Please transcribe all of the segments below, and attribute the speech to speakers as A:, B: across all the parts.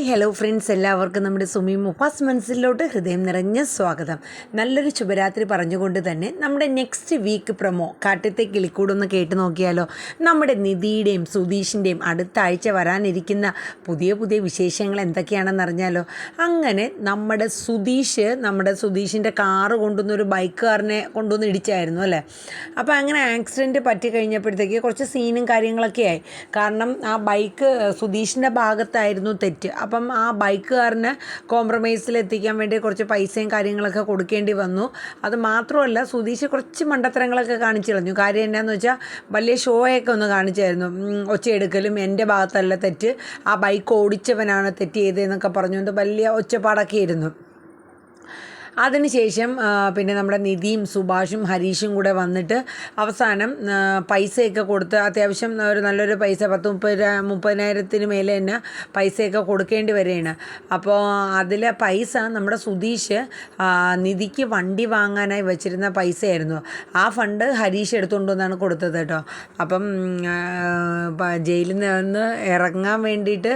A: Hello friends, എല്ലാവർക്കും നമ്മുടെ സുമി മുഫാസ് മനസ്സിലോട്ട് ഹൃദയം നിറഞ്ഞ സ്വാഗതം. നല്ലൊരു ശുഭരാത്രി പറഞ്ഞുകൊണ്ട് തന്നെ നമ്മുടെ നെക്സ്റ്റ് വീക്ക് പ്രൊമോ കാറ്റത്തെ കിളിക്കൂടൊന്ന് കേട്ട് നോക്കിയാലോ. നമ്മുടെ നിധിയുടെയും സുധീഷിൻ്റെയും അടുത്ത ആഴ്ച വരാനിരിക്കുന്ന പുതിയ വിശേഷങ്ങൾ എന്തൊക്കെയാണെന്ന് അറിഞ്ഞാലോ. അങ്ങനെ നമ്മുടെ സുധീഷിൻ്റെ കാറ് കൊണ്ടുവന്നൊരു ബൈക്കുകാരനെ കൊണ്ടുവന്ന് ഇടിച്ചായിരുന്നു അല്ലേ. അപ്പോൾ അങ്ങനെ ആക്സിഡൻറ്റ് പറ്റി കഴിഞ്ഞപ്പോഴത്തേക്ക് കുറച്ച് സീനും കാര്യങ്ങളൊക്കെ ആയി. കാരണം ആ ബൈക്ക് സുധീഷിൻ്റെ ഭാഗത്തായിരുന്നു തെറ്റ്. അപ്പം ആ ബൈക്കുകാരന് കോംപ്രമൈസിൽ എത്തിക്കാൻ വേണ്ടി കുറച്ച് പൈസയും കാര്യങ്ങളൊക്കെ കൊടുക്കേണ്ടി വന്നു. അത് മാത്രമല്ല, സുധീഷ് കുറച്ച് മണ്ടത്തരങ്ങളൊക്കെ കാണിച്ചു കളഞ്ഞു. കാര്യം എന്നാന്ന് വെച്ചാൽ വലിയ ഷോയൊക്കെ ഒന്ന് കാണിച്ചായിരുന്നു. ഒച്ചയെടുക്കലും എൻ്റെ ഭാഗത്തല്ല തെറ്റ്, ആ ബൈക്ക് ഓടിച്ചവനാണ് തെറ്റ് ചെയ്തതെന്നൊക്കെ പറഞ്ഞുകൊണ്ട് വലിയ ഒച്ചപ്പാടൊക്കെ ആയിരുന്നു. അതിനുശേഷം പിന്നെ നമ്മുടെ നിധിയും സുഭാഷും ഹരീഷും കൂടെ വന്നിട്ട് അവസാനം പൈസയൊക്കെ കൊടുത്ത് അത്യാവശ്യം ഒരു നല്ലൊരു പൈസ 30,000 മേലെ തന്നെ പൈസയൊക്കെ കൊടുക്കേണ്ടി വരികയാണ്. അപ്പോൾ അതിലെ പൈസ നമ്മുടെ സുധീഷ് നിധിക്ക് വണ്ടി വാങ്ങാനായി വെച്ചിരുന്ന പൈസയായിരുന്നു. ആ ഫണ്ട് ഹരീഷ് എടുത്തുകൊണ്ട് വന്നാണ് കൊടുത്തത് കേട്ടോ. അപ്പം ജയിലിൽ നിന്ന് ഇറങ്ങാൻ വേണ്ടിയിട്ട്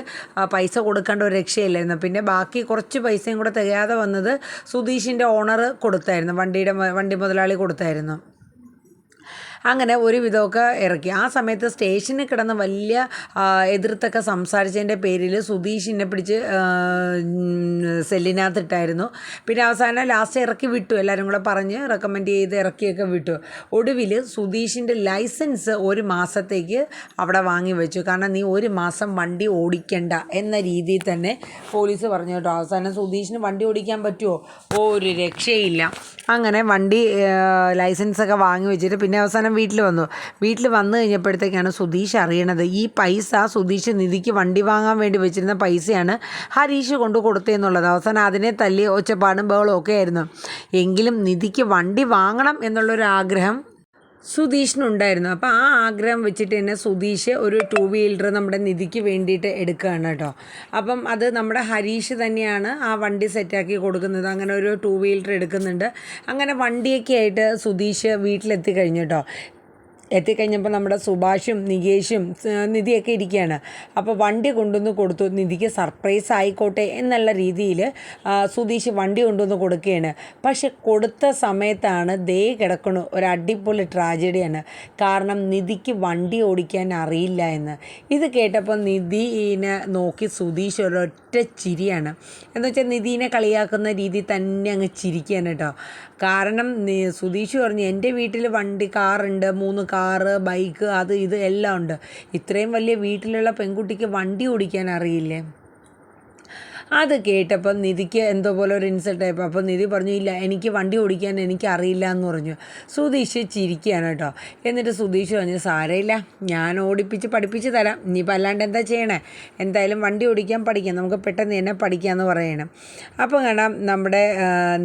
A: പൈസ കൊടുക്കേണ്ട ഒരു രക്ഷയില്ലായിരുന്നു. പിന്നെ ബാക്കി കുറച്ച് പൈസയും കൂടെ തികയാതെ വന്നത് സുധീഷ് ഓണർ കൊടുത്തായിരുന്നു, വണ്ടി മുതലാളി കൊടുത്തായിരുന്നു. അങ്ങനെ ഒരു വിധമൊക്കെ ഇറക്കി. ആ സമയത്ത് സ്റ്റേഷനിൽ കിടന്ന് വലിയ എതിർത്തൊക്കെ സംസാരിച്ചതിൻ്റെ പേരിൽ സുധീഷിനെ പിടിച്ച് സെല്ലിനകത്തിട്ടായിരുന്നു. പിന്നെ അവസാനം ലാസ്റ്റ് ഇറക്കി വിട്ടു, എല്ലാവരും കൂടെ പറഞ്ഞ് റെക്കമെൻഡ് ചെയ്ത് ഇറക്കിയൊക്കെ വിട്ടു. ഒടുവിൽ സുധീഷിൻ്റെ ലൈസൻസ് 1 മാസത്തേക്ക് അവിടെ വാങ്ങി വെച്ചു. കാരണം നീ 1 മാസം വണ്ടി ഓടിക്കണ്ട എന്ന രീതിയിൽ തന്നെ പോലീസ് പറഞ്ഞു കേട്ടോ. അവസാനം സുധീഷിന് വണ്ടി ഓടിക്കാൻ പറ്റുമോ? ഒരു രക്ഷയില്ല. അങ്ങനെ വണ്ടി ലൈസൻസൊക്കെ വാങ്ങി വെച്ചിട്ട് പിന്നെ അവസാനം വീട്ടിൽ വന്നു കഴിഞ്ഞപ്പോഴത്തേക്കാണ് സുധീഷ് അറിയണത് ഈ പൈസ സുധീഷ് നിധിക്ക് വണ്ടി വാങ്ങാൻ വേണ്ടി വെച്ചിരുന്ന പൈസയാണ് ഹരീഷ് കൊണ്ട് കൊടുത്തതെന്നുള്ളത്. അവസാനം അതിനെ തല്ലി ഒച്ചപ്പാടും ബഹളവും ഒക്കെ ആയിരുന്നു. എങ്കിലും നിധിക്ക് വണ്ടി വാങ്ങണം എന്നുള്ളൊരു ആഗ്രഹം സുധീഷിനുണ്ടായിരുന്നു. അപ്പോൾ ആ ആഗ്രഹം വെച്ചിട്ട് തന്നെ സുധീഷ് ഒരു 2 വീലർ നമ്മുടെ നിധിക്ക് വേണ്ടിയിട്ട് എടുക്കുകയാണ് കേട്ടോ. അപ്പം അത് നമ്മുടെ ഹരീഷ് തന്നെയാണ് ആ വണ്ടി സെറ്റാക്കി കൊടുക്കുന്നത്. അങ്ങനെ ഒരു 2 വീലർ എടുക്കുന്നുണ്ട്. അങ്ങനെ വണ്ടിയൊക്കെ ആയിട്ട് സുധീഷ് വീട്ടിലെത്തി കഴിഞ്ഞു കേട്ടോ. എത്തിക്കഴിഞ്ഞപ്പോൾ നമ്മുടെ സുഭാഷും നികേഷും നിധിയൊക്കെ ഇരിക്കുകയാണ്. അപ്പോൾ വണ്ടി കൊണ്ടുവന്ന് കൊടുത്തു. നിധിക്ക് സർപ്രൈസ് ആയിക്കോട്ടെ എന്നുള്ള രീതിയിൽ സുധീഷ് വണ്ടി കൊണ്ടുവന്ന് കൊടുക്കുകയാണ്. പക്ഷെ കൊടുത്ത സമയത്താണ് ദേ കിടക്കണു ഒരു അടിപൊളി ട്രാജഡിയാണ്. കാരണം നിധിക്ക് വണ്ടി ഓടിക്കാൻ അറിയില്ല എന്ന്. ഇത് കേട്ടപ്പോൾ നിധിനെ നോക്കി സുധീഷ് ഒരൊറ്റ ചിരിയാണ്. എന്ന് വെച്ചാൽ നിധിനെ കളിയാക്കുന്ന രീതി തന്നെ അങ്ങ് ചിരിക്കുകയാണ് കേട്ടോ. കാരണം സുധീഷ് പറഞ്ഞു, എൻ്റെ വീട്ടിൽ കാറുണ്ട്, 3 കാറ്, ബൈക്ക്, അത് ഇത് എല്ലാം ഉണ്ട്. ഇത്രയും വലിയ വീട്ടിലുള്ള പെൺകുട്ടിക്ക് വണ്ടി ഓടിക്കാൻ അറിയില്ലേ? അത് കേട്ടപ്പം നിധിക്ക് എന്തോ പോലെ ഒരു ഇൻസൾട്ടായപ്പോൾ അപ്പോൾ നിധി പറഞ്ഞു, ഇല്ല എനിക്ക് വണ്ടി ഓടിക്കാൻ എനിക്കറിയില്ല എന്ന് പറഞ്ഞു. സുധീഷ് ചിരിക്കുകയാണ് കേട്ടോ. എന്നിട്ട് സുധീഷ് പറഞ്ഞു, സാരമില്ല, ഞാൻ പഠിപ്പിച്ച് തരാം, ഇനിയിപ്പോൾ അല്ലാണ്ട് എന്താ ചെയ്യണേ, എന്തായാലും വണ്ടി ഓടിക്കാൻ പഠിക്കാം, നമുക്ക് പെട്ടെന്ന് തന്നെ പഠിക്കാമെന്ന് പറയണം. അപ്പോൾ കാണാം നമ്മുടെ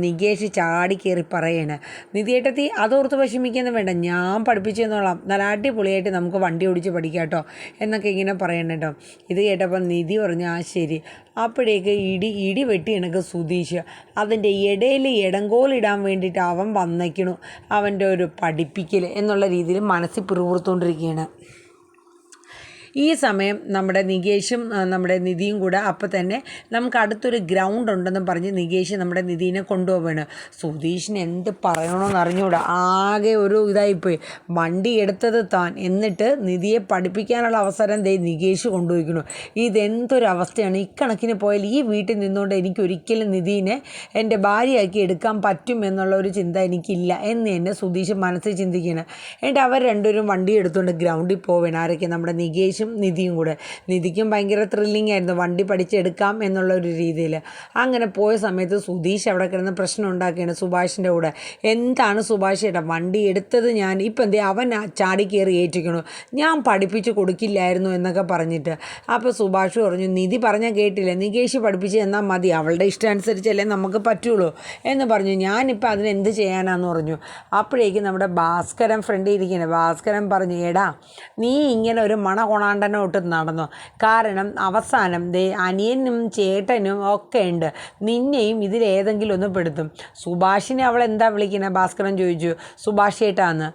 A: നികേഷ് ചാടി കയറി പറയണേ, നിധിയേട്ടത്തി അതോർത്ത് വിഷമിക്കുന്നു വേണ്ട, ഞാൻ പഠിപ്പിച്ചു തന്നോളാം, നല്ല അടിപൊളിയായിട്ട് നമുക്ക് വണ്ടി ഓടിച്ച് പഠിക്കാം കേട്ടോ എന്നൊക്കെ ഇങ്ങനെ പറയണം കേട്ടോ. ഇത് കേട്ടപ്പോൾ നിധി പറഞ്ഞു, ആ ശരി. അപ്പോഴേക്ക് ഇടി വെട്ടി എനിക്ക് സുധീഷ് അതിൻ്റെ ഇടയിൽ ഇടങ്കോലിടാൻ വേണ്ടിയിട്ട് അവൻ വന്നേക്കണു, അവൻ്റെ ഒരു പഠിപ്പിക്കൽ എന്നുള്ള രീതിയിൽ മനസ്സിൽ പിറുപിറുത്തുകൊണ്ടിരിക്കുകയാണ്. ഈ സമയം നമ്മുടെ നികേഷും നമ്മുടെ നിധിയും കൂടെ അപ്പോൾ തന്നെ നമുക്ക് അടുത്തൊരു ഗ്രൗണ്ട് ഉണ്ടെന്നും പറഞ്ഞ് നികേഷ് നമ്മുടെ നിധീനെ കൊണ്ടുപോവാണ്. സുധീഷിന് എന്ത് പറയണമെന്ന് അറിഞ്ഞുകൂടാ, ആകെ ഒരു ഇതായിപ്പോയി. വണ്ടി എടുത്തത് താൻ, എന്നിട്ട് നിധിയെ പഠിപ്പിക്കാനുള്ള അവസരം നികേഷ് കൊണ്ടുപോയിക്കണു. ഇതെന്തൊരവസ്ഥയാണ്! ഇക്കണക്കിന് പോയാൽ ഈ വീട്ടിൽ നിന്നുകൊണ്ട് എനിക്കൊരിക്കലും നിധീനെ എൻ്റെ ഭാര്യയാക്കി എടുക്കാൻ പറ്റും എന്നുള്ള ഒരു ചിന്ത എനിക്കില്ല എന്ന് തന്നെ സുധീഷ് മനസ്സിൽ ചിന്തിക്കുകയാണ്. എന്നിട്ട് അവർ രണ്ടുപേരും വണ്ടി എടുത്തുകൊണ്ട് ഗ്രൗണ്ടിൽ പോവുകയാണ്. ആരൊക്കെ? നമ്മുടെ നികേഷും നിധിയും കൂടെ. നിധിക്കും ഭയങ്കര ത്രില്ലിംഗ് ആയിരുന്നു വണ്ടി പഠിച്ചെടുക്കാം എന്നുള്ള ഒരു രീതിയിൽ. അങ്ങനെ പോയ സമയത്ത് സുധീഷ് അവിടെ കിടന്ന് പ്രശ്നം ഉണ്ടാക്കുകയാണ് സുഭാഷിൻ്റെ കൂടെ. എന്താണ് സുഭാഷ് ചേട്ടാ, വണ്ടി എടുത്തത് ഞാൻ, ഇപ്പം എന്തേ അവൻ ചാടി കയറി ഏറ്റിക്കണു, ഞാൻ പഠിപ്പിച്ച് കൊടുക്കില്ലായിരുന്നു എന്നൊക്കെ പറഞ്ഞിട്ട്. അപ്പോൾ സുഭാഷ് പറഞ്ഞു, നിധി പറഞ്ഞാൽ കേട്ടില്ല, നികേഷ് പഠിപ്പിച്ച് തന്നാൽ മതി, അവളുടെ ഇഷ്ടം അനുസരിച്ചല്ലേ നമുക്ക് പറ്റുള്ളൂ എന്ന് പറഞ്ഞു. ഞാനിപ്പോൾ അതിനെന്ത് ചെയ്യാനാന്ന് പറഞ്ഞു. അപ്പോഴേക്കും നമ്മുടെ ഭാസ്കരൻ ഫ്രണ്ട് ഇരിക്കുകയാണ്. ഭാസ്കരൻ പറഞ്ഞു, എടാ നീ ഇങ്ങനെ ഒരു മണ കൊണാൻ മണ്ടനോട്ട് നടന്നു. കാരണം അവസാനം അനിയനും ചേട്ടനും ഒക്കെ ഉണ്ട്, നിന്നെയും ഇതിലേതെങ്കിലും ഒന്ന് പെടുത്തും. സുഭാഷിനെ അവൾ എന്താ വിളിക്കുന്നത്? ഭാസ്കരൻ ചോദിച്ചു. സുഭാഷ് ചേട്ടാന്ന്.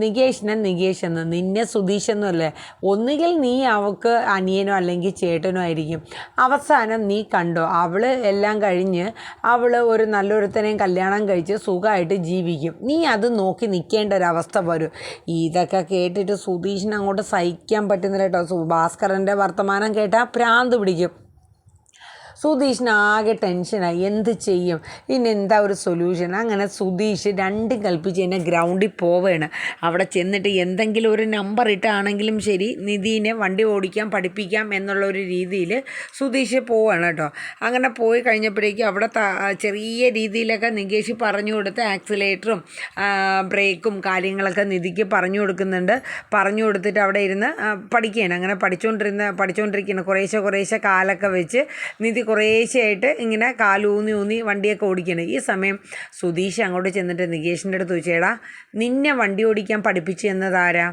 A: നികേഷിനെ നികേഷ് എന്ന്. നിന്നെ സുധീഷ് എന്നല്ലേ? ഒന്നുകിൽ നീ അവൾക്ക് അനിയനോ അല്ലെങ്കിൽ ചേട്ടനോ ആയിരിക്കും. അവസാനം നീ കണ്ടോ, അവൾ എല്ലാം കഴിഞ്ഞ് അവൾ ഒരു നല്ലൊരുത്തനെയും കല്യാണം കഴിച്ച് സുഖമായിട്ട് ജീവിക്കും. നീ അത് നോക്കി നിൽക്കേണ്ട ഒരവസ്ഥ വരും. ഇതൊക്കെ കേട്ടിട്ട് സുധീഷിന് അങ്ങോട്ട് സഹിക്കാൻ പറ്റുന്നില്ല കേട്ടോ. ഭാസ്കരൻ്റെ വർത്തമാനം കേട്ടാൽ ഭ്രാന്ത് പിടിക്കും. സുധീഷിന് ആകെ ടെൻഷനായി, എന്ത് ചെയ്യും, ഇനി എന്താ ഒരു സൊല്യൂഷൻ? അങ്ങനെ സുധീഷ് രണ്ടും കൽപ്പിച്ച് തന്നെ ഗ്രൗണ്ടിൽ പോവുകയാണ്. അവിടെ ചെന്നിട്ട് എന്തെങ്കിലും ഒരു നമ്പർ ഇട്ടാണെങ്കിലും ശരി നിധീനെ വണ്ടി ഓടിക്കാൻ പഠിപ്പിക്കാം എന്നുള്ളൊരു രീതിയിൽ സുധീഷ് പോവുകയാണ് കേട്ടോ. അങ്ങനെ പോയി കഴിഞ്ഞപ്പോഴേക്കും അവിടെ ചെറിയ രീതിയിലൊക്കെ നികേഷ് പറഞ്ഞു കൊടുത്ത് ആക്സിലേറ്ററും ബ്രേക്കും കാര്യങ്ങളൊക്കെ നിധിക്ക് പറഞ്ഞു കൊടുക്കുന്നുണ്ട്. പറഞ്ഞു കൊടുത്തിട്ട് അവിടെ ഇരുന്ന് പഠിക്കുകയാണ്. അങ്ങനെ പഠിച്ചുകൊണ്ടിരിക്കുകയാണ്. കുറേശ്ശെ കാലൊക്കെ വെച്ച് നിധി കുറേശ്ശെയായിട്ട് ഇങ്ങനെ കാലൂന്നി വണ്ടിയൊക്കെ ഓടിക്കണം. ഈ സമയം സുധീഷ് അങ്ങോട്ട് ചെന്നിട്ട് നികേഷിൻ്റെ അടുത്ത് ചോദിച്ചേടാ, നിന്നെ വണ്ടി ഓടിക്കാൻ പഠിപ്പിച്ചു എന്നതാരാ?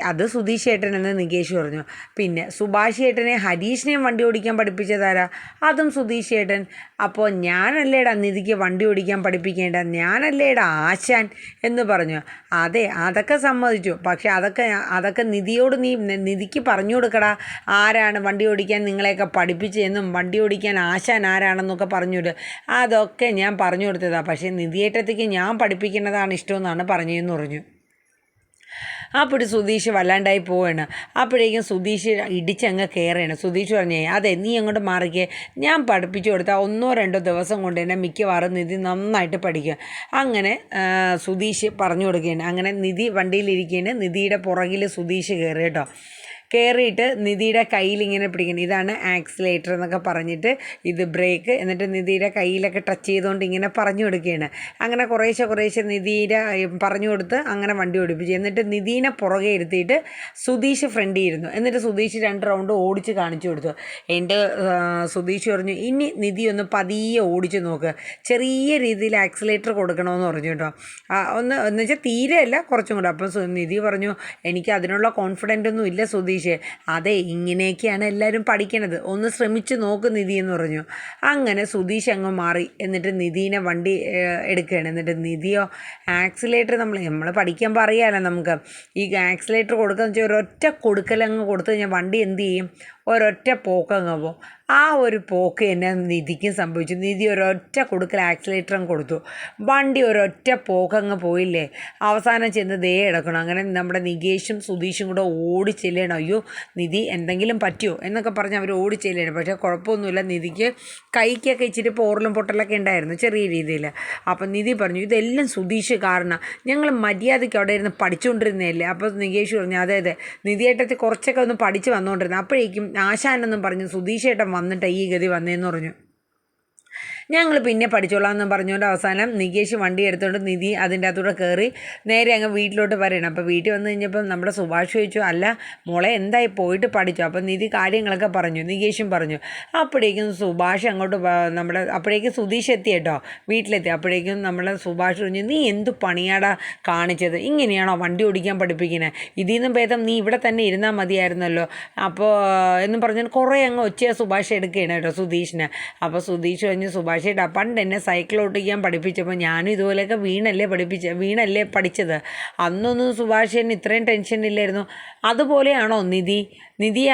A: അത് സുധീഷ് ചേട്ടൻ എന്ന് നികേഷ് പറഞ്ഞു. പിന്നെ സുഭാഷ് ചേട്ടനെ ഹരീഷിനെയും വണ്ടി ഓടിക്കാൻ പഠിപ്പിച്ചതാരാ? അതും സുധീഷ് ചേട്ടൻ. അപ്പോൾ ഞാനല്ലേടാ നിധിക്ക് വണ്ടി ഓടിക്കാൻ പഠിപ്പിക്കേണ്ട, ഞാനല്ലേടാ ആശാൻ എന്ന് പറഞ്ഞു. അതെ, അതൊക്കെ സമ്മതിച്ചു. പക്ഷെ അതൊക്കെ നിധിക്ക് പറഞ്ഞു കൊടുക്കടാ, ആരാണ് വണ്ടി ഓടിക്കാൻ നിങ്ങളെയൊക്കെ പഠിപ്പിച്ചതെന്നും വണ്ടി ഓടിക്കാൻ ആശാൻ ആരാണെന്നൊക്കെ പറഞ്ഞുവിട്. അതൊക്കെ ഞാൻ പറഞ്ഞു കൊടുത്തതാണ്. പക്ഷേ നിധിയേട്ടത്തേക്ക് ഞാൻ പഠിപ്പിക്കുന്നതാണ് ഇഷ്ടമെന്നാണ് പറഞ്ഞതെന്ന് പറഞ്ഞു. അപ്പോൾ സുധീഷ് വല്ലാണ്ടായി പോവാണ്. അപ്പോഴേക്കും സുധീഷ് ഇടിച്ചങ്ങ് കയറുകയാണ്. സുധീഷ് പറഞ്ഞേ, അതെ നീ അങ്ങോട്ട് മാറിക്കേ, ഞാൻ പഠിപ്പിച്ചു കൊടുത്താൽ 1-2 ദിവസം കൊണ്ട് തന്നെ മിക്കവാറും നിധി നന്നായിട്ട് പഠിക്കും. അങ്ങനെ സുധീഷ് പറഞ്ഞു കൊടുക്കുകയാണ്. അങ്ങനെ നിധി വണ്ടിയിലിരിക്കുകയാണ്. നിധിയുടെ പുറകിൽ സുധീഷ് കയറി കേട്ടോ. കയറിയിട്ട് നിധിയുടെ കയ്യിൽ ഇങ്ങനെ പിടിക്കണം. ഇതാണ് ആക്സിലേറ്റർ എന്നൊക്കെ പറഞ്ഞിട്ട്, ഇത് ബ്രേക്ക്. എന്നിട്ട് നിധിയുടെ കയ്യിലൊക്കെ ടച്ച് ചെയ്തുകൊണ്ട് ഇങ്ങനെ പറഞ്ഞു കൊടുക്കുകയാണ്. അങ്ങനെ കുറേശ്ശെ നിധിയുടെ പറഞ്ഞു കൊടുത്ത് അങ്ങനെ വണ്ടി ഓടിപ്പിച്ചു. എന്നിട്ട് നിധീനെ പുറകെ ഇരുത്തിയിട്ട് സുധീഷ് ഫ്രണ്ടിൽ ഇരുന്നു. എന്നിട്ട് സുധീഷ് 2 റൗണ്ട് ഓടിച്ച് കാണിച്ചു കൊടുത്തു. എൻ്റെ സുധീഷ് പറഞ്ഞു, ഇനി നിധി ഒന്ന് പതിയെ ഓടിച്ച് നോക്ക്, ചെറിയ രീതിയിൽ ആക്സിലേറ്റർ കൊടുക്കണമെന്ന് പറഞ്ഞു കേട്ടോ. എന്ന് വെച്ചാൽ തീരെയല്ല, കുറച്ചും കൂടെ. അപ്പം നിധി പറഞ്ഞു, എനിക്ക് അതിനുള്ള കോൺഫിഡൻ്റ് ഒന്നും ഇല്ല സുധീഷ്. അതെ, ഇങ്ങനെയൊക്കെയാണ് എല്ലാവരും പഠിക്കണത്, ഒന്ന് ശ്രമിച്ചു നോക്ക് നിധി എന്ന് പറഞ്ഞു. അങ്ങനെ സുധീഷ് അങ്ങ് മാറി. എന്നിട്ട് നിധീനെ വണ്ടി എടുക്കുകയാണ്. എന്നിട്ട് നിധിയോ ആക്സിലേറ്റർ നമ്മൾ പഠിക്കുമ്പോൾ അറിയാമല്ലോ നമുക്ക്, ഈ ആക്സിലേറ്റർ കൊടുക്കുകയെന്ന് വെച്ചാൽ ഒരൊറ്റ കൊടുക്കലങ്ങ് കൊടുത്തു കഴിഞ്ഞാൽ വണ്ടി എന്ത് ചെയ്യും, ഒരൊറ്റ പോക്കങ്ങ് പോകും. ആ ഒരു പോക്ക് എന്നെ നിധിക്കും സംഭവിച്ചു. നിധി ഒരൊറ്റ കൊടുക്കൽ ആക്സിലേറ്റർ അങ്ങ് കൊടുത്തു, വണ്ടി ഒരൊറ്റ പോക്കങ്ങ് പോയില്ലേ. അവസാനം ചെന്ന് കിടക്കണം. അങ്ങനെ നമ്മുടെ നികേഷും സുധീഷും കൂടെ ഓടിച്ചെല്ലണം. അയ്യോ നിധി എന്തെങ്കിലും പറ്റുമോ എന്നൊക്കെ പറഞ്ഞ് അവർ ഓടിച്ചെല്ലണം. പക്ഷേ കുഴപ്പമൊന്നുമില്ല, നിധിക്ക് കൈക്കൊക്കെ ഇച്ചിരി പോറലും പൊട്ടലൊക്കെ ഉണ്ടായിരുന്നു ചെറിയ രീതിയിൽ. അപ്പം നിധി പറഞ്ഞു, ഇതെല്ലാം സുധീഷ് കാരണം, ഞങ്ങൾ മര്യാദയ്ക്ക് അവിടെ ഇരുന്ന് പഠിച്ചുകൊണ്ടിരുന്നതല്ലേ. അപ്പോൾ നികേഷ് പറഞ്ഞു, അതെ നിധിയേട്ടത്തിൽ കുറച്ചൊക്കെ ഒന്ന് പഠിച്ച് വന്നുകൊണ്ടിരുന്നത്. അപ്പോഴേക്കും ആശാനെന്നും പറഞ്ഞു സുധീഷേട്ടൻ വന്നിട്ട് ഈ ഗതി വന്നേന്ന് പറഞ്ഞു. ഞങ്ങൾ പിന്നെ പഠിച്ചോളാം എന്ന് പറഞ്ഞുകൊണ്ട് അവസാനം നികേഷ് വണ്ടി എടുത്തുകൊണ്ട് നിധി അതിൻ്റെ അകത്തൂടെ കയറി നേരെ അങ്ങ് വീട്ടിലോട്ട് വരണം. അപ്പോൾ വീട്ടിൽ വന്നു കഴിഞ്ഞപ്പം നമ്മുടെ സുഭാഷ് ചോദിച്ചു, അല്ല മോളെ എന്തായി, പോയിട്ട് പഠിച്ചു? അപ്പം നിധി കാര്യങ്ങളൊക്കെ പറഞ്ഞു, നികേഷും പറഞ്ഞു. അപ്പോഴേക്കും സുഭാഷ് അങ്ങോട്ട് അപ്പോഴേക്കും സുധീഷ് എത്തി കേട്ടോ, വീട്ടിലെത്തി. അപ്പോഴേക്കും നമ്മളെ സുഭാഷ് പറഞ്ഞു, നീ എന്ത് പണിയാടാ കാണിച്ചത്, ഇങ്ങനെയാണോ വണ്ടി ഓടിക്കാൻ പഠിപ്പിക്കുന്നത്? ഇതിൽ നിന്നും ഭേദം നീ ഇവിടെ തന്നെ ഇരുന്നാൽ മതിയായിരുന്നല്ലോ. അപ്പോൾ എന്നും പറഞ്ഞു കുറേ അങ്ങ് ഒച്ചയാണ് സുഭാഷ് എടുക്കുകയാണ് കേട്ടോ സുധീഷിന്. അപ്പോൾ സുധീഷ് പറഞ്ഞു, സുഭാഷ് ചേട്ടാ പണ്ട് എന്നെ സൈക്കിൾ ഓടിക്കാൻ പഠിപ്പിച്ചപ്പോൾ ഞാനും ഇതുപോലെയൊക്കെ വീണല്ലേ പഠിച്ചത്. അന്നൊന്നും സുഭാഷ് ചേട്ടന് ഇത്രയും ടെൻഷൻ ഇല്ലായിരുന്നു. അതുപോലെയാണോ നിധി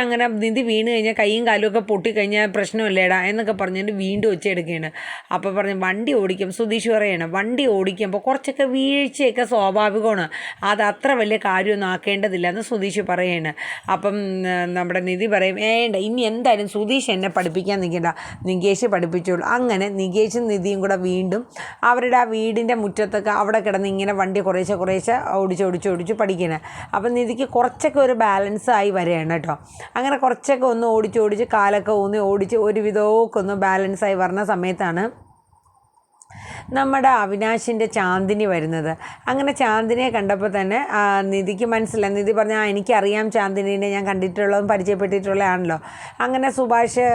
A: അങ്ങനെ നിധി വീണ് കഴിഞ്ഞാൽ കൈയും കാലും ഒക്കെ പൊട്ടിക്കഴിഞ്ഞാൽ പ്രശ്നമില്ലേടാ എന്നൊക്കെ പറഞ്ഞിട്ട് വീണ്ടും ഒച്ചയെടുക്കുകയാണ്. അപ്പോൾ പറഞ്ഞു, വണ്ടി ഓടിക്കും, സുധീഷ് പറയണം, വണ്ടി ഓടിക്കുമ്പോൾ കുറച്ചൊക്കെ വീഴ്ചയൊക്കെ സ്വാഭാവികമാണ്, അത് അത്ര വലിയ കാര്യമൊന്നും ആക്കേണ്ടതില്ല എന്ന് സുധീഷ് പറയാണ്. അപ്പം നമ്മുടെ നിധി പറയും, ഇനി എന്തായാലും സുധീഷ് എന്നെ പഠിപ്പിക്കാൻ നിൽക്കണ്ട, നികേഷ് പഠിപ്പിച്ചോളൂ. അങ്ങനെ നികേഷും നിധിയും കൂടെ വീണ്ടും അവരുടെ ആ വീടിൻ്റെ മുറ്റത്തൊക്കെ അവിടെ കിടന്ന് ഇങ്ങനെ വണ്ടി കുറേശ്ശെ ഓടിച്ച് പഠിക്കുന്നത്. അപ്പം നിധിക്ക് കുറച്ചൊക്കെ ഒരു ബാലൻസ് ആയി വരികയാണ് കേട്ടോ. അങ്ങനെ കുറച്ചൊക്കെ ഒന്ന് ഓടിച്ച് കാലൊക്കെ ഊന്നി ഓടിച്ച് ഒരു വിധമൊക്കെ ഒന്ന് ബാലൻസായി വരുന്ന സമയത്താണ് നമ്മുടെ അവിനാശിൻ്റെ ചാന്ദിനി വരുന്നത്. അങ്ങനെ ചാന്ദിനിയെ കണ്ടപ്പോൾ തന്നെ നിധിക്ക് മനസ്സിലായി. നിധി പറഞ്ഞാൽ എനിക്കറിയാം ചാന്ദിനീനെ, ഞാൻ കണ്ടിട്ടുള്ളതും പരിചയപ്പെട്ടിട്ടുള്ളതാണല്ലോ. അങ്ങനെ സുഭാഷ്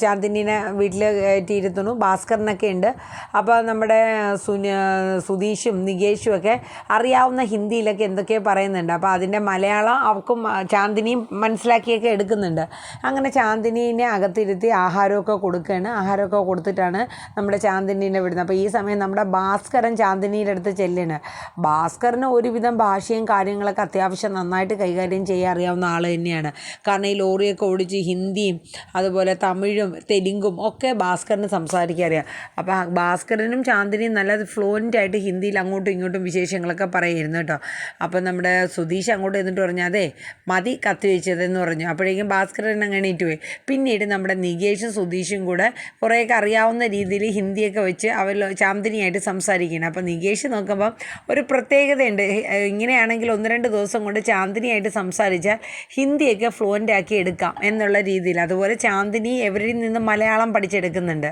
A: ചാന്ദിനീനെ വീട്ടിൽ കയറ്റിയിരുത്തുന്നു. ഭാസ്കരനൊക്കെ ഉണ്ട്. അപ്പോൾ നമ്മുടെ സുധീഷും നികേഷും ഒക്കെ അറിയാവുന്ന ഹിന്ദിയിലൊക്കെ എന്തൊക്കെയോ പറയുന്നുണ്ട്. അപ്പോൾ അതിൻ്റെ മലയാളം അവർക്കും ചാന്ദിനിയും മനസ്സിലാക്കിയൊക്കെ എടുക്കുന്നുണ്ട്. അങ്ങനെ ചാന്ദിനീനെ അകത്തിരുത്തി ആഹാരമൊക്കെ കൊടുക്കുകയാണ്. ആഹാരമൊക്കെ കൊടുത്തിട്ടാണ് നമ്മുടെ ചാന്ദിനീനെ വിടുന്നത്. അപ്പോൾ ഈ സമയം നമ്മുടെ ഭാസ്കരൻ ചാന്ദിനീൻ്റെ അടുത്ത് ചെല്ലുകയാണ്. ഭാസ്കറിന് ഒരുവിധം ഭാഷയും കാര്യങ്ങളൊക്കെ അത്യാവശ്യം നന്നായിട്ട് കൈകാര്യം ചെയ്യാൻ അറിയാവുന്ന ആൾ തന്നെയാണ്. കാരണം ഈ ലോറിയൊക്കെ ഓടിച്ച് ഹിന്ദിയും അതുപോലെ തമിഴും തെലുങ്കും ഒക്കെ ഭാസ്കറിന് സംസാരിക്കാൻ അറിയാം. അപ്പോൾ ഭാസ്കരനും ചാന്ദിനിയും നല്ല ഫ്ലുവൻ്റായിട്ട് ഹിന്ദിയിൽ അങ്ങോട്ടും ഇങ്ങോട്ടും വിശേഷങ്ങളൊക്കെ പറയുമായിരുന്നു കേട്ടോ. അപ്പോൾ നമ്മുടെ സുധീഷ് അങ്ങോട്ട് എന്നിട്ട് പറഞ്ഞു, അതെ മതി കത്തി വെച്ചതെന്ന് പറഞ്ഞു. അപ്പോഴേക്കും ഭാസ്കരൻ അങ്ങനെ എണീറ്റ് പോയി. പിന്നീട് നമ്മുടെ നികേഷും സുധീഷും കൂടെ കുറേയൊക്കെ അറിയാവുന്ന രീതിയിൽ ഹിന്ദിയൊക്കെ വെച്ച് അവർ ചാന്ദിനിയായിട്ട് സംസാരിക്കുകയാണ്. അപ്പോൾ നികേഷ് നോക്കുമ്പോൾ ഒരു പ്രത്യേകതയുണ്ട്. ഇങ്ങനെയാണെങ്കിൽ 1-2 ദിവസം കൊണ്ട് ചാന്ദിനിയായിട്ട് സംസാരിച്ചാൽ ഹിന്ദിയൊക്കെ ഫ്ലുവൻ്റ് ആക്കി എടുക്കാം എന്നുള്ള രീതിയിൽ. അതുപോലെ ചാന്ദിനി എവരിൽ നിന്ന് മലയാളം പഠിച്ചെടുക്കുന്നുണ്ട്.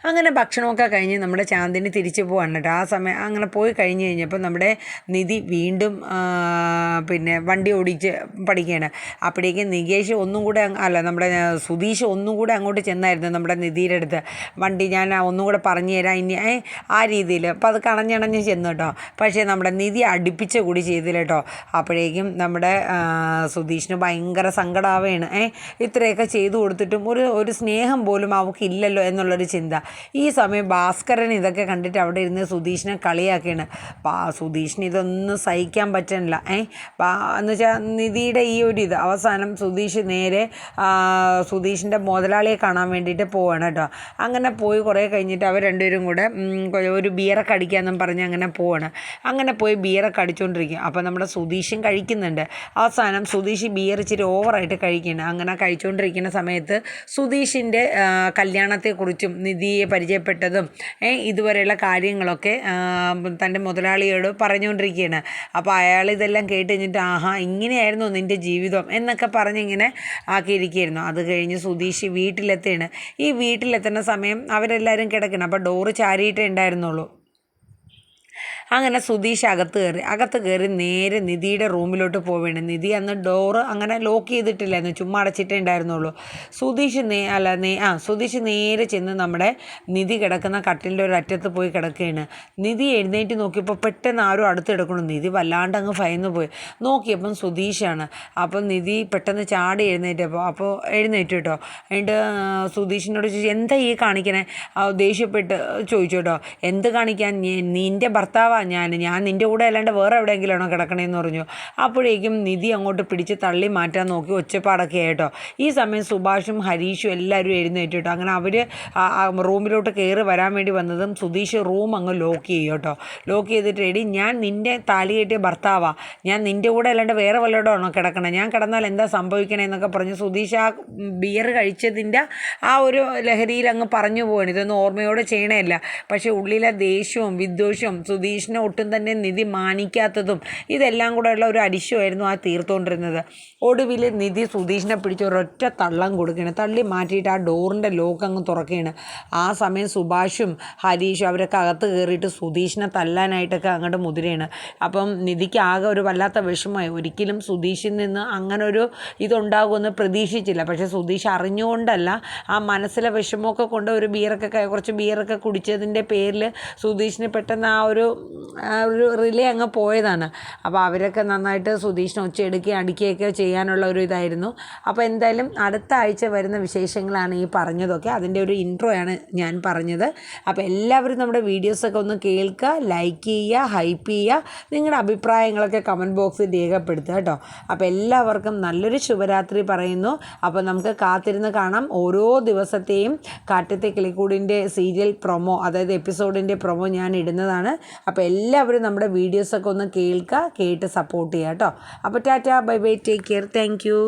A: അങ്ങനെ ഭക്ഷണമൊക്കെ കഴിഞ്ഞ് നമ്മുടെ ചാന്ദിനി തിരിച്ചു പോവാണ് കേട്ടോ. ആ സമയം അങ്ങനെ പോയി കഴിഞ്ഞ് കഴിഞ്ഞപ്പോൾ നമ്മുടെ നിധി വീണ്ടും പിന്നെ വണ്ടി ഓടിച്ച് പഠിക്കുകയാണ്. അപ്പോഴേക്കും നികേഷ് ഒന്നും കൂടെ നമ്മുടെ സുധീഷ് ഒന്നും കൂടെ അങ്ങോട്ട് ചെന്നായിരുന്നു നമ്മുടെ നിധിയുടെ അടുത്ത്. വണ്ടി ഞാൻ ഒന്നും കൂടെ പറഞ്ഞു തരാം ഇനി ആ രീതിയിൽ. അപ്പോൾ അത് കണഞ്ഞണഞ്ഞ് ചെന്നു കേട്ടോ. പക്ഷേ നമ്മുടെ നിധി അടുപ്പിച്ച് കൂടി ചെയ്തില്ല കേട്ടോ. അപ്പോഴേക്കും നമ്മുടെ സുധീഷിന് ഭയങ്കര സങ്കടമാവുകയാണ്. ഇത്രയൊക്കെ ചെയ്തു കൊടുത്തിട്ടും ഒരു സ്നേഹം പോലും അവൾക്കില്ലല്ലോ എന്നുള്ളൊരു ചിന്ത. ഈ സമയം ഭാസ്കരൻ ഇതൊക്കെ കണ്ടിട്ട് അവിടെ ഇരുന്ന് സുധീഷിനെ കളിയാക്കുകയാണ്. സുധീഷിന് ഇതൊന്നും സഹിക്കാൻ പറ്റണില്ല. എന്ന് വെച്ചാൽ നിധിയുടെ ഈ ഒരു ഇത് അവസാനം സുധീഷ് നേരെ സുധീഷിൻ്റെ മുതലാളിയെ കാണാൻ വേണ്ടിയിട്ട് പോവാണ് കേട്ടോ. അങ്ങനെ പോയി കുറേ കഴിഞ്ഞിട്ട് അവർ രണ്ടുപേരും കൂടെ ഒരു ബിയറൊക്കെ അടിക്കാമെന്നും പറഞ്ഞ് അങ്ങനെ പോവാണ്. അങ്ങനെ പോയി ബിയറൊക്കെ അടിച്ചുകൊണ്ടിരിക്കും. അപ്പോൾ നമ്മുടെ സുധീഷും കഴിക്കുന്നുണ്ട്. അവസാനം സുധീഷ് ബിയർ ഇച്ചിരി ഓവറായിട്ട് കഴിക്കുകയാണ്. അങ്ങനെ കഴിച്ചുകൊണ്ടിരിക്കുന്ന സമയത്ത് സുധീഷിൻ്റെ കല്യാണത്തെക്കുറിച്ചും നിധിയെ പരിചയപ്പെട്ടതും ഇതുവരെയുള്ള കാര്യങ്ങളൊക്കെ തൻ്റെ മുതലാളിയോട് പറഞ്ഞുകൊണ്ടിരിക്കുകയാണ്. അപ്പോൾ അയാൾ ഇതെല്ലാം കേട്ട് കഴിഞ്ഞിട്ട് ആഹാ ഇങ്ങനെയായിരുന്നു നിൻ്റെ ജീവിതം എന്നൊക്കെ പറഞ്ഞിങ്ങനെ ആക്കിയിരിക്കുകയായിരുന്നു. അത് കഴിഞ്ഞ് സുധീഷ് വീട്ടിലെത്തുകയാണ്. ഈ വീട്ടിലെത്തുന്ന സമയം അവരെല്ലാവരും കിടക്കണം. അപ്പോൾ ഡോറ് ചാരിയിട്ടേ ഉണ്ടായിരുന്നുള്ളൂ. അങ്ങനെ സുധീഷ് അകത്ത് കയറി നേരെ നിധിയുടെ റൂമിലോട്ട് പോവുകയാണ്. നിധി അന്ന് ഡോറ് അങ്ങനെ ലോക്ക് ചെയ്തിട്ടില്ലായിരുന്നു, ചുമ്മാ അടച്ചിട്ടേ ഉണ്ടായിരുന്നുള്ളൂ. സുധീഷ് നേരെ ചെന്ന് നമ്മുടെ നിധി കിടക്കുന്ന കട്ടിലിൻ്റെ ഒരു അറ്റത്ത് പോയി കിടക്കുകയാണ്. നിധി എഴുന്നേറ്റ് നോക്കിയപ്പോൾ പെട്ടെന്ന് ആരും അടുത്തെടുക്കണം. നിധി വല്ലാണ്ട് അങ്ങ് ഭയന്ന് പോയി. നോക്കിയപ്പം സുധീഷാണ്. അപ്പം നിധി പെട്ടെന്ന് ചാടി എഴുന്നേറ്റപ്പോൾ എഴുന്നേറ്റ് കേട്ടോ. എന്നിട്ട് സുധീഷിനോട് ചോദിച്ചു, എന്താ ഈ കാണിക്കണേ? ദേഷ്യപ്പെട്ട് ചോദിച്ചു കേട്ടോ. എന്ത് കാണിക്കാൻ, നിൻ്റെ ഭർത്താവ് ഞാൻ നിൻ്റെ കൂടെ അല്ലാണ്ട് വേറെ എവിടെയെങ്കിലാണോ കിടക്കണേന്ന് പറഞ്ഞു. അപ്പോഴേക്കും നിധി അങ്ങോട്ട് പിടിച്ച് തള്ളി മാറ്റാൻ നോക്കി ഒച്ചപ്പാടൊക്കെ ആയിട്ടോ. ഈ സമയം സുഭാഷും ഹരീഷും എല്ലാവരും എഴുന്നേറ്റിട്ടോ. അങ്ങനെ അവർ റൂമിലോട്ട് കയറി വരാൻ വേണ്ടി വന്നതും സുധീഷ് റൂം അങ്ങ് ലോക്ക് ചെയ്യും കേട്ടോ. ലോക്ക് ചെയ്തിട്ട് എടി ഞാൻ നിൻ്റെ താലി കെട്ടിയ ഭർത്താവാ, ഞാൻ നിൻ്റെ കൂടെ അല്ലാണ്ട് വേറെ വല്ലയിടമാണോ കിടക്കണേ, ഞാൻ കിടന്നാൽ എന്താ സംഭവിക്കണേന്നൊക്കെ പറഞ്ഞ് സുധീഷ് ആ ബിയർ കഴിച്ചതിൻ്റെ ആ ഒരു ലഹരിയിൽ അങ്ങ് പറഞ്ഞു പോവാണ്. ഇതൊന്നും ഓർമ്മയോടെ ചെയ്യണമല്ല. പക്ഷേ ഉള്ളിലെ ദേഷ്യവും വിദ്വേഷവും സുധീഷിനെ ഒട്ടും തന്നെ നിധി മാനിക്കാത്തതും ഇതെല്ലാം കൂടെ ഉള്ള ഒരു അരിശമായിരുന്നു ആ തീർത്തുകൊണ്ടിരുന്നത്. ഒടുവിൽ നിധി സുധീഷിനെ പിടിച്ച് ഒരൊറ്റ തള്ളം കൊടുക്കുകയാണ്. തള്ളി മാറ്റിയിട്ട് ആ ഡോറിൻ്റെ ലോക്ക് അങ്ങ് തുറക്കുകയാണ്. ആ സമയം സുഭാഷും ഹരീഷും അവരൊക്കെ അകത്ത് കയറിയിട്ട് സുധീഷിനെ തല്ലാനായിട്ടൊക്കെ അങ്ങോട്ട് മുതിരയാണ്. അപ്പം നിധിക്ക് ആകെ ഒരു വല്ലാത്ത വിഷമമായി. ഒരിക്കലും സുധീഷിൽ നിന്ന് അങ്ങനെ ഒരു ഇതുണ്ടാകുമെന്ന് പ്രതീക്ഷിച്ചില്ല. പക്ഷേ സുധീഷ് അറിഞ്ഞുകൊണ്ടല്ല, ആ മനസ്സിലെ വിഷമമൊക്കെ കൊണ്ട് കുറച്ച് ബിയറൊക്കെ കുടിച്ചതിൻ്റെ പേരിൽ സുധീഷിന് പെട്ടെന്ന് ആ ഒരു റിലേ അങ്ങ് പോയതാണ്. അപ്പോൾ അവരൊക്കെ നന്നായിട്ട് സുധീഷിനെ ഒച്ചയെടുക്കുകയും അടിക്കുകയൊക്കെ ചെയ്യാനുള്ള ഒരു ഇതായിരുന്നു. അപ്പോൾ എന്തായാലും അടുത്ത ആഴ്ച വരുന്ന വിശേഷങ്ങളാണ് ഈ പറഞ്ഞതൊക്കെ. അതിൻ്റെ ഒരു ഇൻട്രോയാണ് ഞാൻ പറഞ്ഞത്. അപ്പോൾ എല്ലാവരും നമ്മുടെ വീഡിയോസൊക്കെ ഒന്ന് കേൾക്കുക, ലൈക്ക് ചെയ്യുക, ഹൈപ്പ് ചെയ്യുക, നിങ്ങളുടെ അഭിപ്രായങ്ങളൊക്കെ കമൻറ്റ് ബോക്സിൽ രേഖപ്പെടുത്തുക കേട്ടോ. അപ്പോൾ എല്ലാവർക്കും നല്ലൊരു ശുഭരാത്രി പറയുന്നു. അപ്പോൾ നമുക്ക് കാത്തിരുന്ന് കാണാം. ഓരോ ദിവസത്തെയും കാറ്റത്തെ കിളിക്കൂടിൻ്റെ സീരിയൽ പ്രൊമോ, അതായത് എപ്പിസോഡിൻ്റെ പ്രൊമോ ഞാൻ ഇടുന്നതാണ്. അപ്പോൾ എല്ലാവരും നമ്മുടെ വീഡിയോസൊക്കെ ഒന്ന് കേൾക്കുക, കേട്ട് സപ്പോർട്ട് ചെയ്യുക കേട്ടോ. അപ്പോൾ Tata, bye bye, take care, thank you.